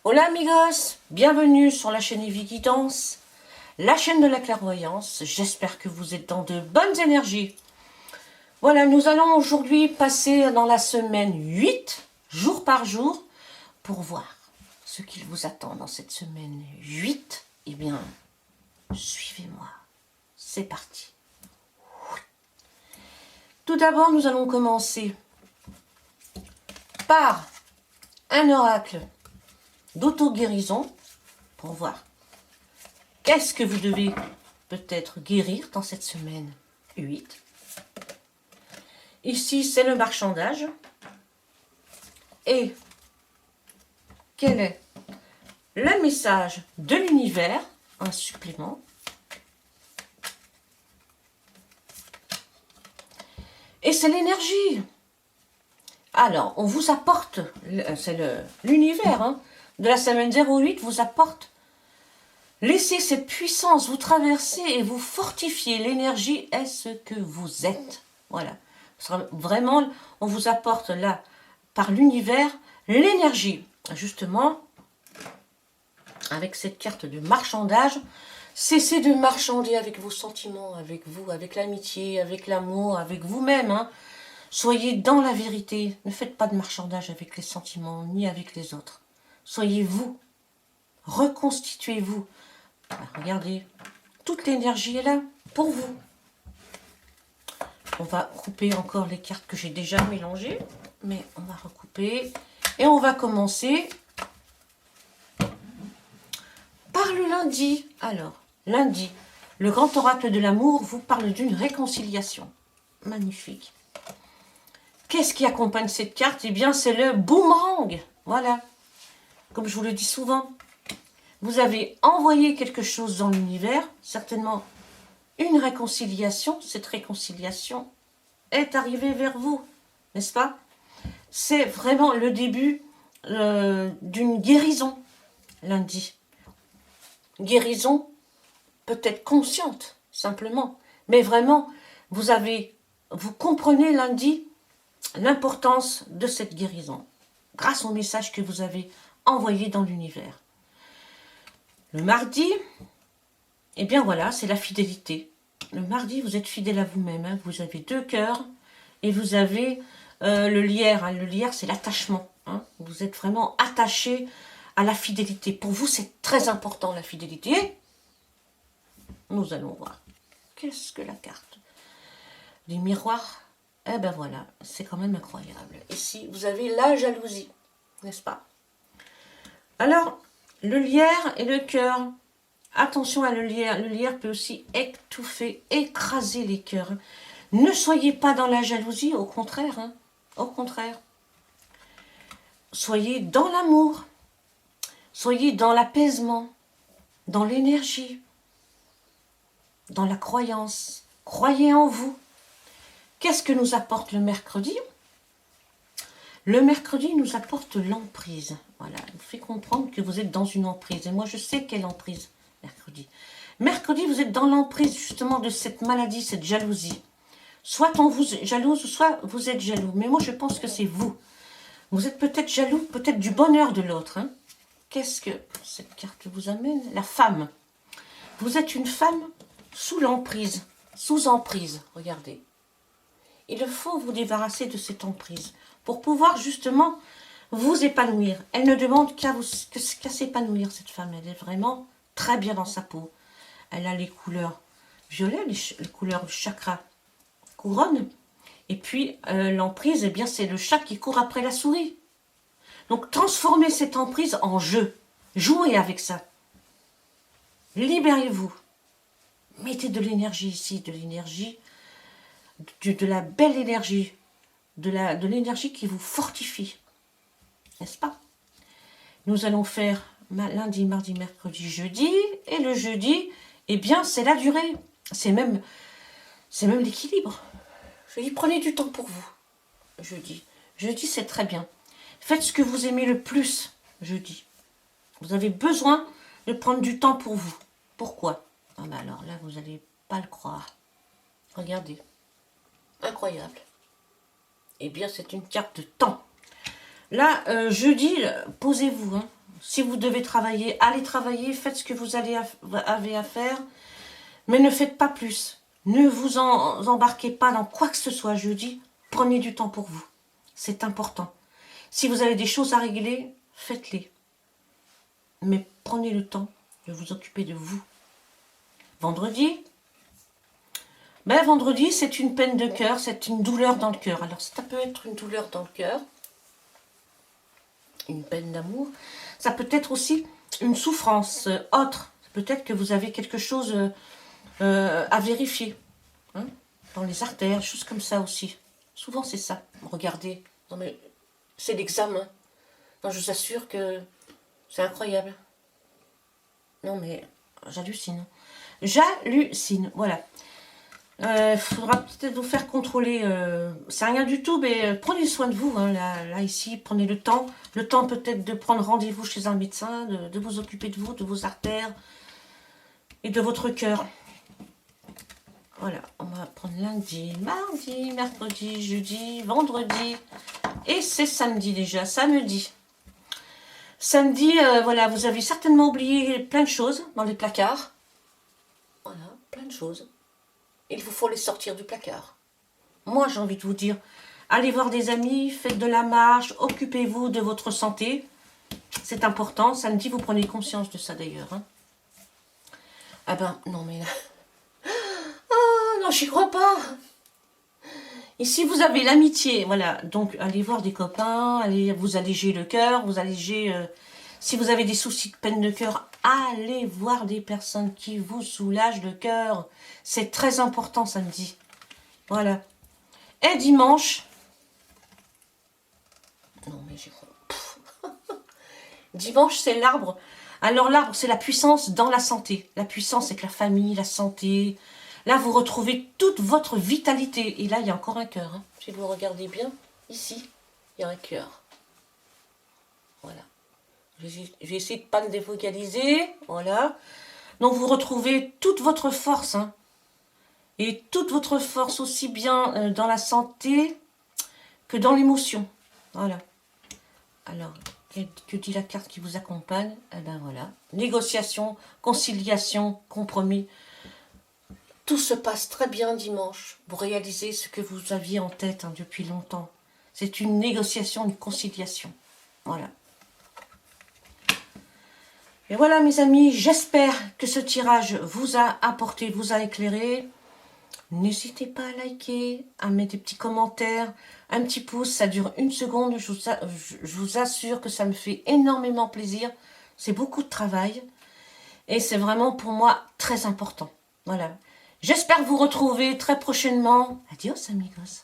Hola amigos, bienvenue sur la chaîne Evie Guidance, la chaîne de la clairvoyance. J'espère que vous êtes dans de bonnes énergies. Voilà, nous allons aujourd'hui passer dans la semaine 8, jour par jour, pour voir ce qu'il vous attend dans cette semaine 8. Eh bien, suivez-moi, c'est parti. Tout d'abord, nous allons commencer par un oracle d'auto-guérison pour voir qu'est-ce que vous devez peut-être guérir dans cette semaine 8. Ici, c'est le marchandage. Et quel est le message de l'univers? Un supplément. Et c'est l'énergie. Alors, on vous apporte, c'est l'univers, hein, de la semaine 08 vous apporte. Laissez cette puissance vous traverser et vous fortifier. L'énergie est ce que vous êtes. Voilà. Vraiment, on vous apporte là, par l'univers, l'énergie. Justement, avec cette carte de marchandage, cessez de marchander avec vos sentiments, avec vous, avec l'amitié, avec l'amour, avec vous-même, hein. Soyez dans la vérité. Ne faites pas de marchandage avec les sentiments, ni avec les autres. Soyez vous. Reconstituez-vous. Regardez, toute l'énergie est là pour vous. On va couper encore les cartes que j'ai déjà mélangées. Mais on va recouper. Et on va commencer par le lundi. Alors, lundi, le grand oracle de l'amour vous parle d'une réconciliation. Magnifique. Qu'est-ce qui accompagne cette carte? Eh bien, c'est le boomerang. Voilà. Comme je vous le dis souvent, vous avez envoyé quelque chose dans l'univers, certainement une réconciliation. Cette réconciliation est arrivée vers vous, n'est-ce pas? C'est vraiment le début d'une guérison, lundi. Guérison peut-être consciente, simplement. Mais vraiment, vous comprenez lundi l'importance de cette guérison, grâce au message que vous avez envoyé dans l'univers. Le mardi, eh bien voilà, c'est la fidélité. Le mardi, vous êtes fidèle à vous-même. Hein. Vous avez deux cœurs et vous avez le lierre. Hein. Le lierre, c'est l'attachement. Hein. Vous êtes vraiment attaché à la fidélité. Pour vous, c'est très important, la fidélité. Nous allons voir. Qu'est-ce que la carte? Les miroirs. Eh ben voilà, c'est quand même incroyable. Ici, vous avez la jalousie, n'est-ce pas? Alors, le lierre et le cœur. Attention à le lierre. Le lierre peut aussi étouffer, écraser les cœurs. Ne soyez pas dans la jalousie, au contraire. Hein, au contraire. Soyez dans l'amour. Soyez dans l'apaisement, dans l'énergie, dans la croyance. Croyez en vous. Qu'est-ce que nous apporte le mercredi? Le mercredi nous apporte l'emprise. Voilà, il vous fait comprendre que vous êtes dans une emprise. Et moi, je sais quelle emprise, mercredi. Mercredi, vous êtes dans l'emprise, justement, de cette maladie, cette jalousie. Soit on vous jalouse, soit vous êtes jaloux. Mais moi, je pense que c'est vous. Vous êtes peut-être jaloux, peut-être du bonheur de l'autre. Hein. Qu'est-ce que cette carte vous amène? La femme. Vous êtes une femme sous l'emprise, sous emprise. Regardez. Il faut vous débarrasser de cette emprise pour pouvoir justement vous épanouir. Elle ne demande qu'à s'épanouir, cette femme. Elle est vraiment très bien dans sa peau. Elle a les couleurs violet, les couleurs chakra couronne. Et puis l'emprise, eh bien c'est le chat qui court après la souris. Donc transformez cette emprise en jeu. Jouez avec ça. Libérez-vous. Mettez de l'énergie ici, de l'énergie, de la belle énergie, de l'énergie qui vous fortifie. N'est-ce pas? Nous allons faire lundi, mardi, mercredi, jeudi. Et le jeudi, eh bien, c'est la durée. C'est même l'équilibre. Je dis, prenez du temps pour vous. Jeudi. Jeudi, c'est très bien. Faites ce que vous aimez le plus, jeudi. Vous avez besoin de prendre du temps pour vous. Pourquoi? Ah ben alors là, vous n'allez pas le croire. Regardez. Incroyable. Eh bien, c'est une carte de temps. Là, jeudi, posez-vous. Hein. Si vous devez travailler, allez travailler, faites ce que vous avez à faire, mais ne faites pas plus. Ne vous embarquez pas dans quoi que ce soit, je dis, prenez du temps pour vous. C'est important. Si vous avez des choses à régler, faites-les. Mais prenez le temps de vous occuper de vous. Vendredi, vendredi, c'est une peine de cœur, c'est une douleur dans le cœur. Alors, ça peut être une douleur dans le cœur, une peine d'amour. Ça peut être aussi une souffrance autre. Peut-être que vous avez quelque chose à vérifier. Hein, dans les artères, choses comme ça aussi. Souvent, c'est ça. Regardez, non mais c'est l'examen. Non, je vous assure que c'est incroyable. Non mais j'hallucine. J'hallucine, voilà. Faudra peut-être vous faire contrôler. C'est rien du tout, mais prenez soin de vous. Hein, là, ici, prenez le temps. Le temps peut-être de prendre rendez-vous chez un médecin, de vous occuper de vous, de vos artères et de votre cœur. Voilà, on va prendre lundi, mardi, mercredi, jeudi, vendredi. Et c'est samedi déjà, samedi. Samedi, voilà, vous avez certainement oublié plein de choses dans les placards. Voilà, plein de choses. Il vous faut les sortir du placard. Moi, j'ai envie de vous dire, allez voir des amis, faites de la marche, occupez-vous de votre santé. C'est important. Samedi, vous prenez conscience de ça d'ailleurs. Hein. Ah ben, non mais là... Ah non, j'y crois pas. Ici, vous avez l'amitié. Voilà, donc allez voir des copains, allez vous alléger le cœur, vous alléger... si vous avez des soucis de peine de cœur, allez voir des personnes qui vous soulagent le cœur. C'est très important samedi. Voilà. Et dimanche... Non mais j'y crois. Dimanche, c'est l'arbre. Alors l'arbre, c'est la puissance dans la santé. La puissance avec la famille, la santé. Là, vous retrouvez toute votre vitalité. Et là, il y a encore un cœur. Hein. Si vous regardez bien, ici, il y a un cœur. Voilà. Je vais essayer de ne pas le défocaliser. Voilà. Donc, vous retrouvez toute votre force. Hein. Et toute votre force aussi bien dans la santé que dans l'émotion. Voilà. Alors... que dit la carte qui vous accompagne? Eh ben voilà. Négociation, conciliation, compromis. Tout se passe très bien dimanche. Vous réalisez ce que vous aviez en tête hein, depuis longtemps. C'est une négociation, une conciliation. Voilà. Et voilà mes amis, j'espère que ce tirage vous a apporté, vous a éclairé. N'hésitez pas à liker, à mettre des petits commentaires, un petit pouce, ça dure 1 seconde, je vous assure que ça me fait énormément plaisir. C'est beaucoup de travail et c'est vraiment pour moi très important. Voilà. J'espère vous retrouver très prochainement. Adios amigos.